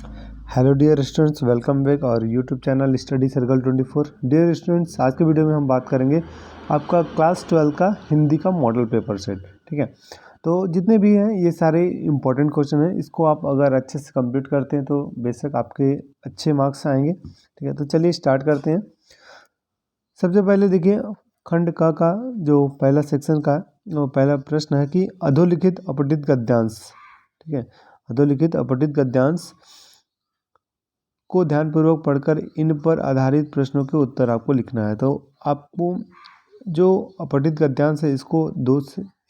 Hello dear students, welcome back और YouTube channel study circle 24। Dear students, आज के video में हम बात करेंगे आपका क्लास 12 का हिंदी का मॉडल पेपर सेट। ठीक है, तो जितने भी हैं ये सारे इंपॉर्टेंट क्वेश्चन हैं। इसको आप अगर अच्छे से कंप्लीट करते हैं तो बेशक आपके अच्छे मार्क्स आएंगे। ठीक है, तो चलिए स्टार्ट करते हैं। सबसे पहले देखिए, खंड का जो पहला सेक्शन का वो पहला प्रश्न है कि अधोलिखित अपठित गद्यांश। ठीक है, अधोलिखित अपठित गद्यांश को ध्यानपूर्वक पढ़कर इन पर आधारित प्रश्नों के उत्तर आपको लिखना है। तो आपको जो अपठित गद्यांश है इसको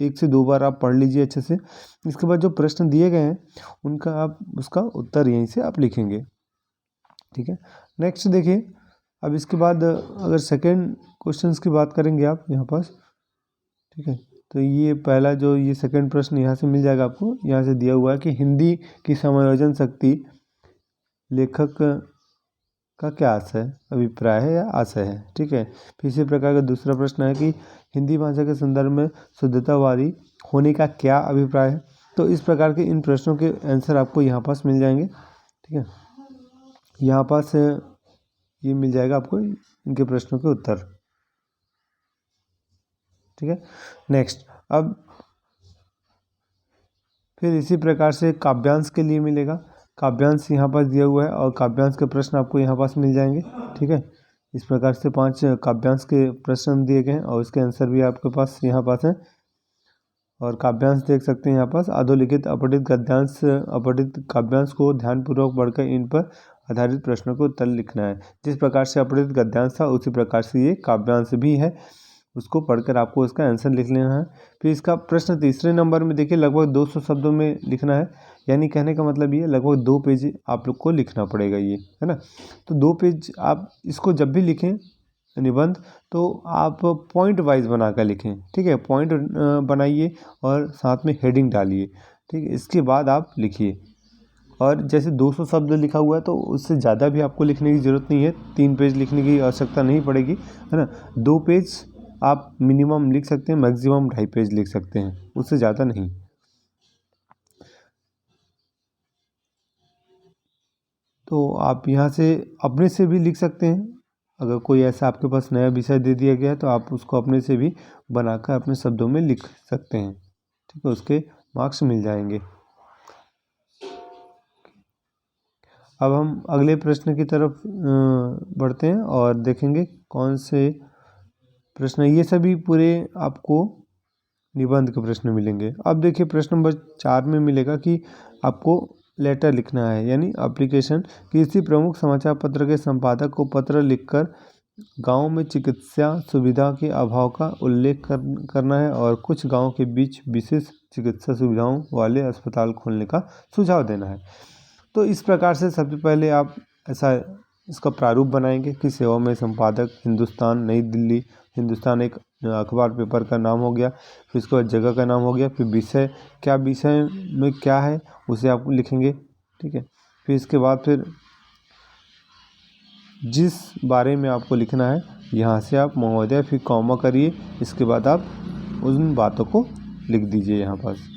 एक से दो बार आप पढ़ लीजिए अच्छे से। इसके बाद जो प्रश्न दिए गए हैं उनका आप उसका उत्तर यहीं से आप लिखेंगे। ठीक है, नेक्स्ट देखिए, अब इसके बाद अगर सेकेंड क्वेश्चंस की बात करेंगे आप यहाँ पास। ठीक है, तो ये पहला जो ये सेकेंड प्रश्न यहाँ से मिल जाएगा आपको। यहाँ से दिया हुआ है कि हिंदी की समायोजन शक्ति लेखक का क्या आशय अभिप्राय है या आशय है। ठीक है, फिर इसी प्रकार का दूसरा प्रश्न है कि हिंदी भाषा के संदर्भ में शुद्धतावादी होने का क्या अभिप्राय है। तो इस प्रकार के इन प्रश्नों के आंसर आपको यहाँ पास मिल जाएंगे। ठीक है, यहाँ पास ये मिल जाएगा आपको इनके प्रश्नों के उत्तर। ठीक है, नेक्स्ट, अब फिर इसी प्रकार से काव्यांश के लिए मिलेगा। काव्यांश यहाँ पास दिया हुआ है और काव्यांश के प्रश्न आपको यहाँ पास मिल जाएंगे। ठीक है, इस प्रकार से 5 काव्यांश के प्रश्न दिए गए हैं और इसके आंसर भी आपके पास यहाँ पास है। और काव्यांश देख सकते हैं यहाँ पास, अधोलिखित अपठित गद्यांश अपठित काव्यांश को ध्यानपूर्वक पढ़कर इन पर आधारित प्रश्नों को उत्तर लिखना है। जिस प्रकार से अपठित गद्यांश था उसी प्रकार से ये काव्यांश भी है, उसको पढ़कर आपको इसका आंसर लिख लेना है। फिर इसका प्रश्न तीसरे नंबर में देखिए, लगभग 200 शब्दों में लिखना है। यानी कहने का मतलब ये लगभग 2 पेज आप लोग को लिखना पड़ेगा, ये है ना। तो 2 पेज आप इसको जब भी लिखें निबंध, तो आप पॉइंट वाइज बनाकर लिखें। ठीक है, पॉइंट बनाइए और साथ में हेडिंग डालिए। ठीक है, इसके बाद आप लिखिए। और जैसे 200 शब्द लिखा हुआ है तो उससे ज़्यादा भी आपको लिखने की ज़रूरत नहीं है, 3 पेज लिखने की आवश्यकता नहीं पड़ेगी, है ना। 2 पेज आप मिनिमम लिख सकते हैं, मैक्सिमम 2.5 पेज लिख सकते हैं, उससे ज़्यादा नहीं। तो आप यहाँ से अपने से भी लिख सकते हैं। अगर कोई ऐसा आपके पास नया विषय दे दिया गया है तो आप उसको अपने से भी बनाकर अपने शब्दों में लिख सकते हैं। ठीक है, उसके मार्क्स मिल जाएंगे। अब हम अगले प्रश्न की तरफ बढ़ते हैं और देखेंगे कौन से प्रश्न। ये सभी पूरे आपको निबंध के प्रश्न मिलेंगे। अब देखिए, प्रश्न नंबर 4 में मिलेगा कि आपको लेटर लिखना है, यानी एप्लीकेशन। किसी प्रमुख समाचार पत्र के संपादक को पत्र लिखकर गांव में चिकित्सा सुविधा के अभाव का उल्लेख करना है और कुछ गांव के बीच विशेष चिकित्सा सुविधाओं वाले अस्पताल खोलने का सुझाव देना है। तो इस प्रकार से सबसे पहले आप ऐसा इसका प्रारूप बनाएंगे कि सेवा में संपादक हिंदुस्तान, नई दिल्ली। हिंदुस्तान एक अखबार पेपर का नाम हो गया, फिर उसके बाद जगह का नाम हो गया, फिर विषय, क्या विषय में क्या है उसे आप लिखेंगे। ठीक है, फिर इसके बाद फिर जिस बारे में आपको लिखना है यहाँ से आप महोदय फिर कॉमा करिए, इसके बाद आप उन बातों को लिख दीजिए यहाँ पास।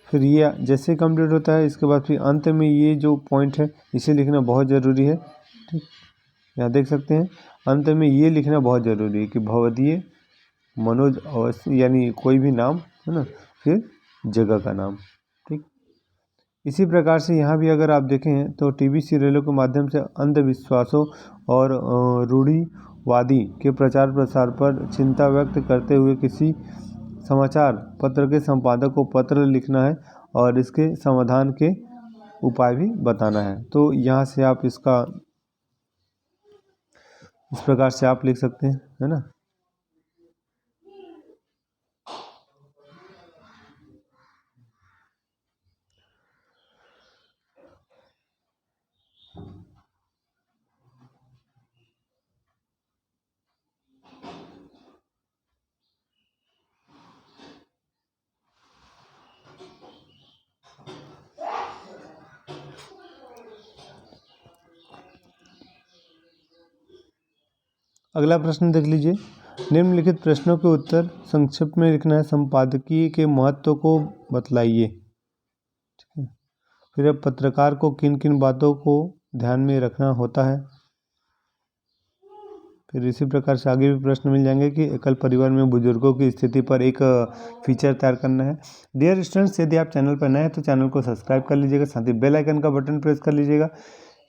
फिर ये जैसे कंप्लीट होता है इसके बाद फिर अंत में ये जो पॉइंट है इसे लिखना बहुत ज़रूरी है। ठीक, यहाँ देख सकते हैं अंत में ये लिखना बहुत ज़रूरी है कि भवदीय मनोज अवस्थी, यानी कोई भी नाम, है ना, फिर जगह का नाम। ठीक, इसी प्रकार से यहाँ भी अगर आप देखें तो टीवी सीरियलों के माध्यम से अंधविश्वासों और रूढ़िवादी के प्रचार प्रसार पर चिंता व्यक्त करते हुए किसी समाचार पत्र के संपादक को पत्र लिखना है और इसके समाधान के उपाय भी बताना है। तो यहाँ से आप इसका इस प्रकार से आप लिख सकते हैं, है ना। अगला प्रश्न देख लीजिए, निम्नलिखित प्रश्नों के उत्तर संक्षिप्त में लिखना है। संपादकीय के महत्व को बतलाइए। ठीक है, फिर अब पत्रकार को किन किन बातों को ध्यान में रखना होता है। फिर इसी प्रकार से आगे भी प्रश्न मिल जाएंगे कि एकल परिवार में बुजुर्गों की स्थिति पर एक फीचर तैयार करना है। डियर स्टूडेंट्स, यदि आप चैनल पर नए हैं तो चैनल को सब्सक्राइब कर लीजिएगा, साथ ही बेल आइकन का बटन प्रेस कर लीजिएगा,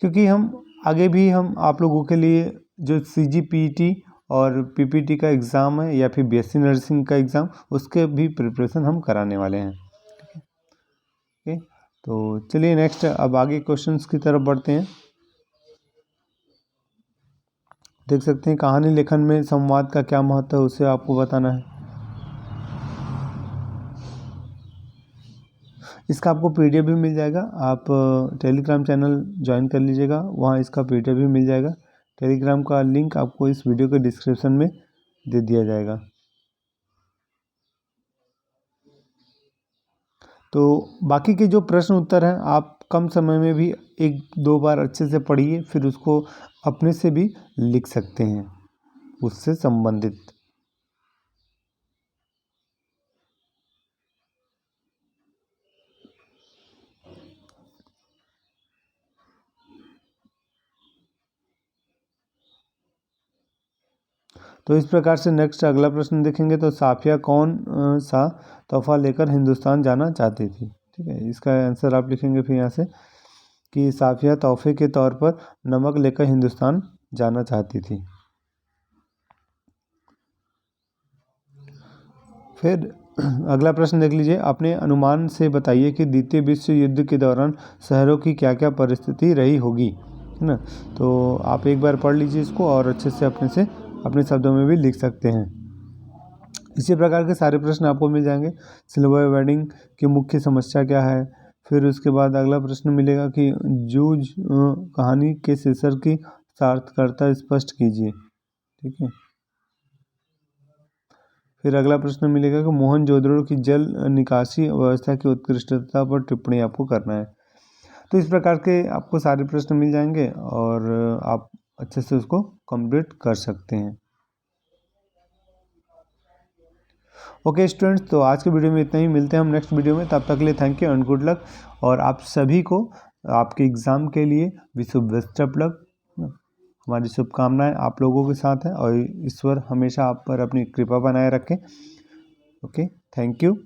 क्योंकि हम आगे भी आप लोगों के लिए जो CGPT और PPT का एग्ज़ाम है या फिर BSc नर्सिंग का एग्ज़ाम, उसके भी प्रिपरेशन हम कराने वाले हैं। ठीक है, तो चलिए नेक्स्ट अब आगे क्वेश्चंस की तरफ बढ़ते हैं। देख सकते हैं कहानी लेखन में संवाद का क्या महत्व है, उसे आपको बताना है। इसका आपको PDF भी मिल जाएगा, आप टेलीग्राम चैनल ज्वाइन कर लीजिएगा, वहाँ इसका PDF भी मिल जाएगा। टेलीग्राम का लिंक आपको इस वीडियो के डिस्क्रिप्शन में दे दिया जाएगा। तो बाकी के जो प्रश्न उत्तर हैं आप कम समय में भी 1-2 बार अच्छे से पढ़िए, फिर उसको अपने से भी लिख सकते हैं उससे संबंधित। तो इस प्रकार से नेक्स्ट अगला प्रश्न देखेंगे तो साफिया कौन सा तोहफा लेकर हिंदुस्तान जाना चाहती थी। ठीक है, इसका आंसर आप लिखेंगे फिर यहाँ से कि साफिया तोहफे के तौर पर नमक लेकर हिंदुस्तान जाना चाहती थी। फिर अगला प्रश्न देख लीजिए, अपने अनुमान से बताइए कि द्वितीय विश्व युद्ध के दौरान शहरों की क्या क्या परिस्थिति रही होगी, है ना। तो आप एक बार पढ़ लीजिए इसको और अच्छे से अपने शब्दों में भी लिख सकते हैं। इसी प्रकार के सारे प्रश्न आपको मिल जाएंगे। सिल्वर वेडिंग की मुख्य समस्या क्या है, फिर उसके बाद अगला प्रश्न मिलेगा कि जूझ कहानी के शीर्षक की सार्थकता स्पष्ट कीजिए। ठीक है, फिर अगला प्रश्न मिलेगा कि मोहनजोदड़ो की जल निकासी व्यवस्था की उत्कृष्टता पर टिप्पणी आपको करना है। तो इस प्रकार के आपको सारे प्रश्न मिल जाएंगे और आप अच्छे से उसको कंप्लीट कर सकते हैं। ओके स्टूडेंट्स, तो आज के वीडियो में इतना ही, मिलते हैं हम नेक्स्ट वीडियो में। तब तक के लिए thank you and good luck, और आप सभी को आपके एग्ज़ाम के लिए विश बेस्ट ऑफ लक। हमारी शुभकामनाएं आप लोगों के साथ हैं और ईश्वर हमेशा आप पर अपनी कृपा बनाए रखें। Okay, thank you.